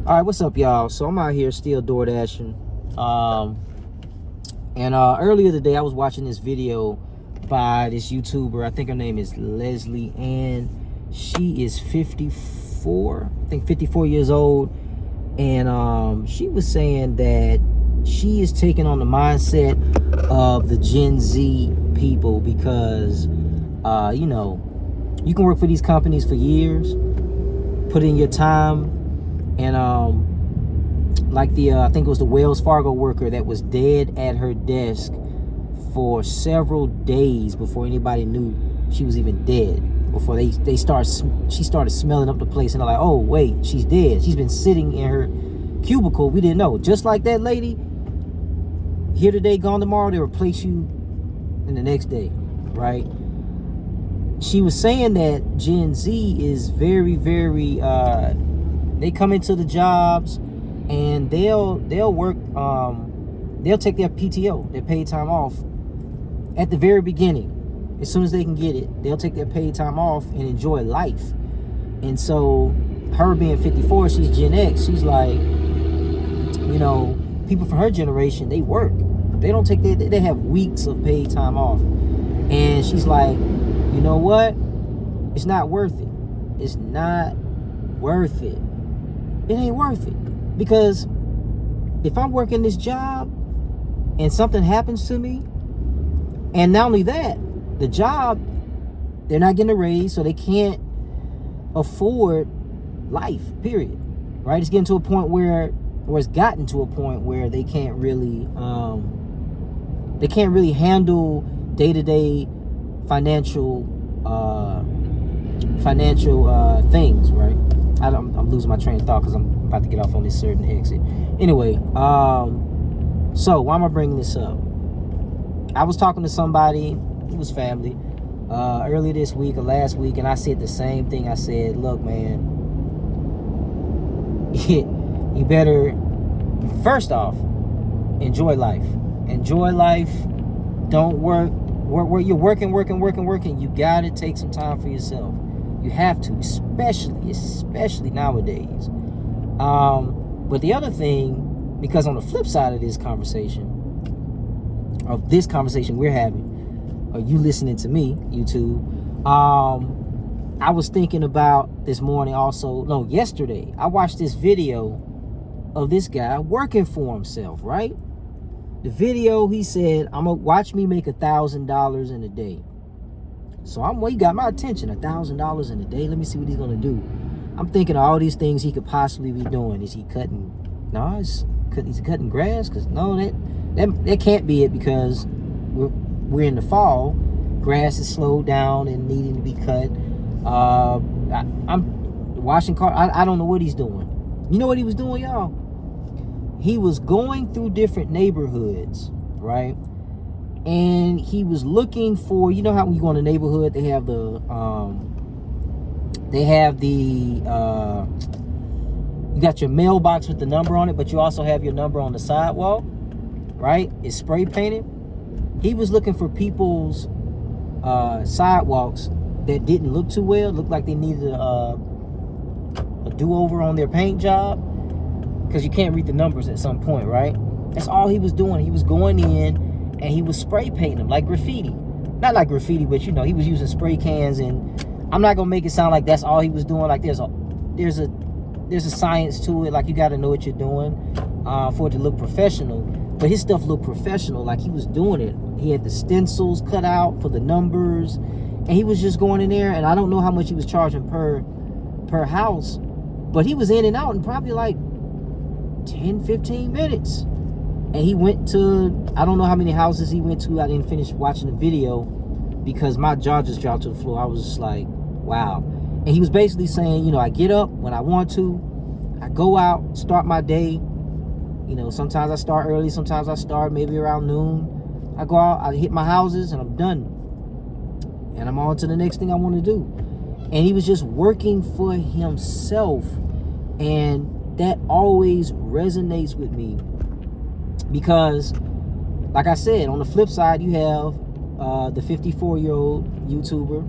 All right, what's up, y'all? So I'm out here still door dashing. Earlier today I was watching this video by this YouTuber. I think her name is Leslie Ann. She is 54, I think 54 years old. And she was saying that she is taking on the mindset of the Gen Z people because, you can work for these companies for years, put in your time, and I think it was the Wells Fargo worker that was dead at her desk for several days before anybody knew she was even dead. Before she started smelling up the place, and they're like, oh wait, she's dead. She's been sitting in her cubicle. We didn't know. Just like that lady, here today, gone tomorrow. They replace you in the next day, right? She was saying that Gen Z is very, very. They come into the jobs and they'll work. They'll take their PTO, their paid time off, at the very beginning. As soon as they can get it, they'll take their paid time off and enjoy life. And so, her being 54, she's Gen X. She's like, people from her generation, they work. They don't take they have weeks of paid time off. And she's like, you know what? It's not worth it. It's not worth it. It ain't worth it. Because if I'm working this job and something happens to me, and not only that, the job, they're not getting a raise, so they can't afford life, period. Right? It's getting to a point where, or it's gotten to a point where they can't really handle day-to-day financial things, right? I'm losing my train of thought because I'm about to get off on this certain exit. Anyway, so why am I bringing this up? I was talking to somebody, it was family, earlier this week or last week, and I said the same thing. I said, look, man, you better, first off, enjoy life. Enjoy life. Don't work. You're working. You gotta take some time for yourself. You have to, especially nowadays. But the other thing, because on the flip side of this conversation we're having, or you listening to me, YouTube, I was thinking about this morning yesterday, I watched this video of this guy working for himself, right? The video, he said, watch me make $1,000 in a day. So he got my attention, $1,000 in a day. Let me see what he's gonna do. I'm thinking of all these things he could possibly be doing. Is he cutting? No, he's cutting grass. Cause no, that can't be it, because we're in the fall. Grass is slowed down and needing to be cut. I'm washing car. I don't know what he's doing. You know what he was doing, y'all? He was going through different neighborhoods, right? And he was looking for, you know how when you go in a neighborhood, they have you got your mailbox with the number on it, but you also have your number on the sidewalk, right? It's spray painted. He was looking for people's sidewalks that didn't look too well, looked like they needed a do-over on their paint job, because you can't read the numbers at some point, right? That's all he was doing. He was going in and he was spray painting them like graffiti. Not like graffiti, but he was using spray cans. And I'm not gonna make it sound like that's all he was doing. Like there's a science to it. Like you got to know what you're doing for it to look professional. But his stuff looked professional. Like he was doing it. He had the stencils cut out for the numbers, and he was just going in there. And I don't know how much he was charging per house, but he was in and out in probably like 10-15 minutes. And he went to, I don't know how many houses he went to. I didn't finish watching the video because my jaw just dropped to the floor. I was just like, wow. And he was basically saying, I get up when I want to. I go out, start my day. Sometimes I start early. Sometimes I start maybe around noon. I go out, I hit my houses, and I'm done. And I'm on to the next thing I want to do. And he was just working for himself. And that always resonates with me. Because, like I said, on the flip side, you have the 54-year-old YouTuber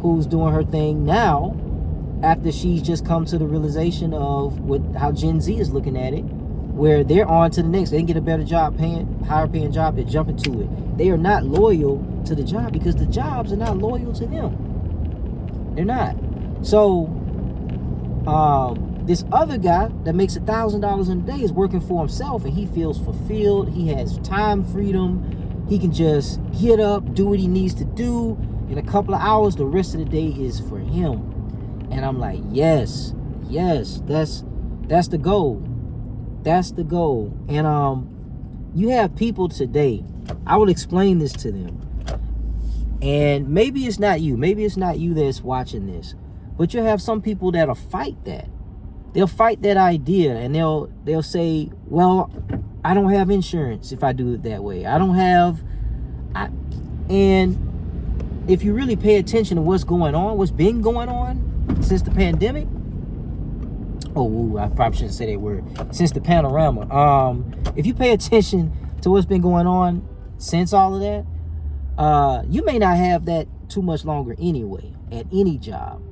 who's doing her thing now after she's just come to the realization of how Gen Z is looking at it, where they're on to the next. They can get a better job, higher paying job, they're jumping to it. They are not loyal to the job because the jobs are not loyal to them. They're not. So this other guy that makes $1,000 in a day is working for himself, and he feels fulfilled. He has time freedom. He can just get up, do what he needs to do. In a couple of hours, the rest of the day is for him. And I'm like, yes, that's the goal. That's the goal. And you have people today, I will explain this to them. And maybe it's not you. Maybe it's not you that's watching this. But you'll have some people that'll fight that. They'll fight that idea, and they'll say, well, I don't have insurance if I do it that way. And if you really pay attention to what's been going on since the pandemic, I probably shouldn't say that word, since the panorama. If you pay attention to what's been going on since all of that, you may not have that too much longer anyway at any job.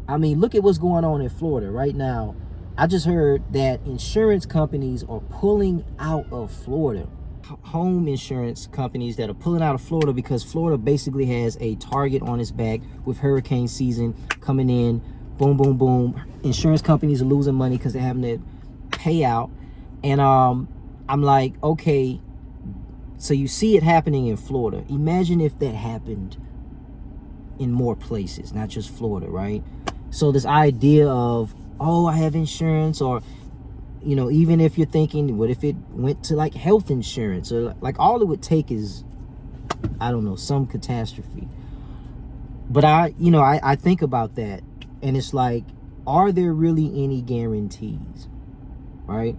I mean, look at what's going on in Florida right now. I just heard that insurance companies are pulling out of Florida. Home insurance companies that are pulling out of Florida because Florida basically has a target on its back with hurricane season coming in. Boom, boom, boom. Insurance companies are losing money because they're having to pay out. And I'm like, okay, so you see it happening in Florida. Imagine if that happened in more places, not just Florida, right? So this idea of, I have insurance, or, even if you're thinking, what if it went to like health insurance, or like all it would take is, I don't know, some catastrophe. But I think about that, and it's like, are there really any guarantees, right?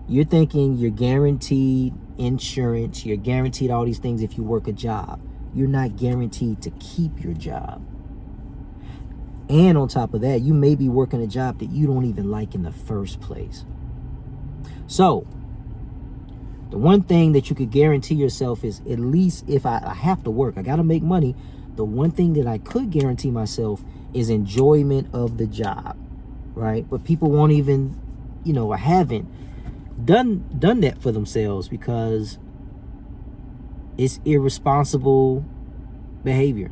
You're thinking you're guaranteed insurance, you're guaranteed all these things if you work a job. You're not guaranteed to keep your job. And on top of that, you may be working a job that you don't even like in the first place. So, the one thing that you could guarantee yourself is, at least if I have to work, I got to make money. The one thing that I could guarantee myself is enjoyment of the job, right? But people won't even, haven't done that for themselves because it's irresponsible behavior.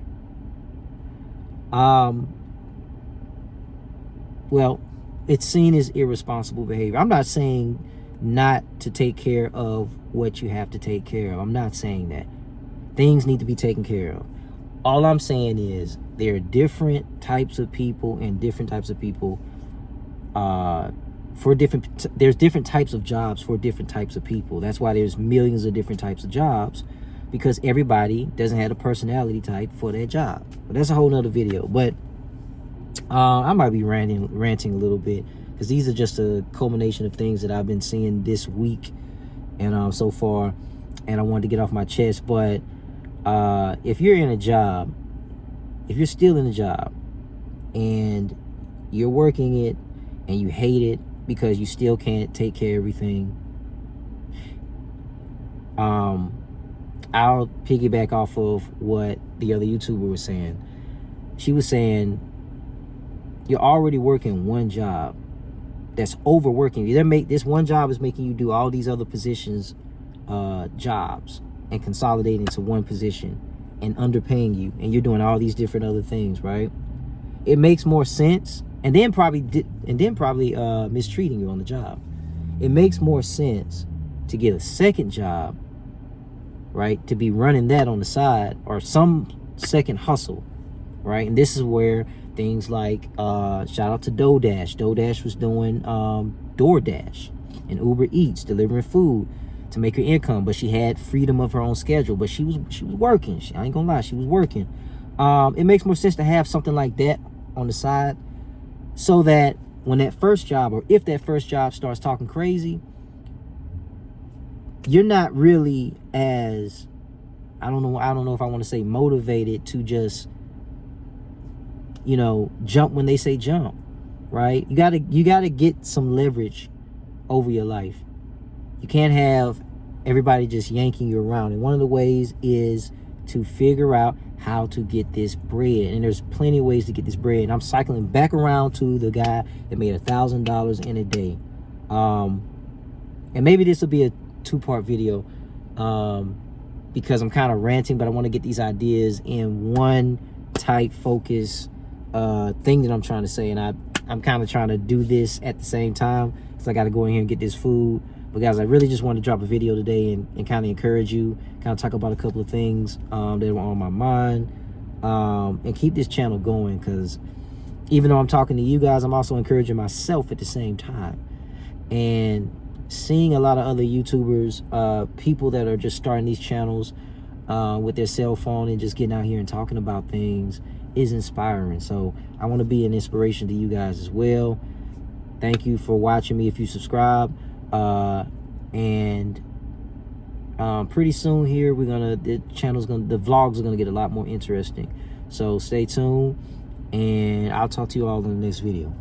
Well, it's seen as irresponsible behavior. I'm not saying not to take care of what you have to take care of. I'm not saying that. Things need to be taken care of. All I'm saying is there are different types of people and different types of people there's different types of jobs for different types of people. That's why there's millions of different types of jobs, because everybody doesn't have a personality type for their job. But that's a whole nother video. But I might be ranting a little bit, because these are just a culmination of things that I've been seeing this week and so far, and I wanted to get off my chest. But if you're in a job, if you're still in a job and you're working it and you hate it because you still can't take care of everything, I'll piggyback off of what the other YouTuber was saying. She was saying, you're already working one job that's overworking you. This one job is making you do all these other positions, jobs, and consolidate into one position and underpaying you, and you're doing all these different other things, right? It makes more sense, and then probably mistreating you on the job. It makes more sense to get a second job, right? To be running that on the side, or some second hustle, right? And this is where things like shout out to DoorDash. DoorDash was doing DoorDash and Uber Eats, delivering food to make her income, but she had freedom of her own schedule. But she was working. I ain't gonna lie, she was working. It makes more sense to have something like that on the side, so that when that first job, or if that first job starts talking crazy, you're not really as, I don't know if I want to say motivated to just, jump when they say jump, right? You gotta get some leverage over your life. You can't have everybody just yanking you around. And one of the ways is to figure out how to get this bread. And there's plenty of ways to get this bread. And I'm cycling back around to the guy that made $1,000 in a day. And maybe this will be a 2-part video, because I'm kind of ranting, but I want to get these ideas in one tight focus thing that I'm trying to say. And I'm kind of trying to do this at the same time, because I got to go in here and get this food. But guys, I really just wanted to drop a video today and kind of encourage you, kind of talk about a couple of things that were on my mind, and keep this channel going, because even though I'm talking to you guys, I'm also encouraging myself at the same time. And seeing a lot of other YouTubers, people that are just starting these channels with their cell phone and just getting out here and talking about things is inspiring. So I want to be an inspiration to you guys as well. Thank you for watching me if you subscribe. And pretty soon here, the vlogs are gonna get a lot more interesting. So stay tuned, and I'll talk to you all in the next video.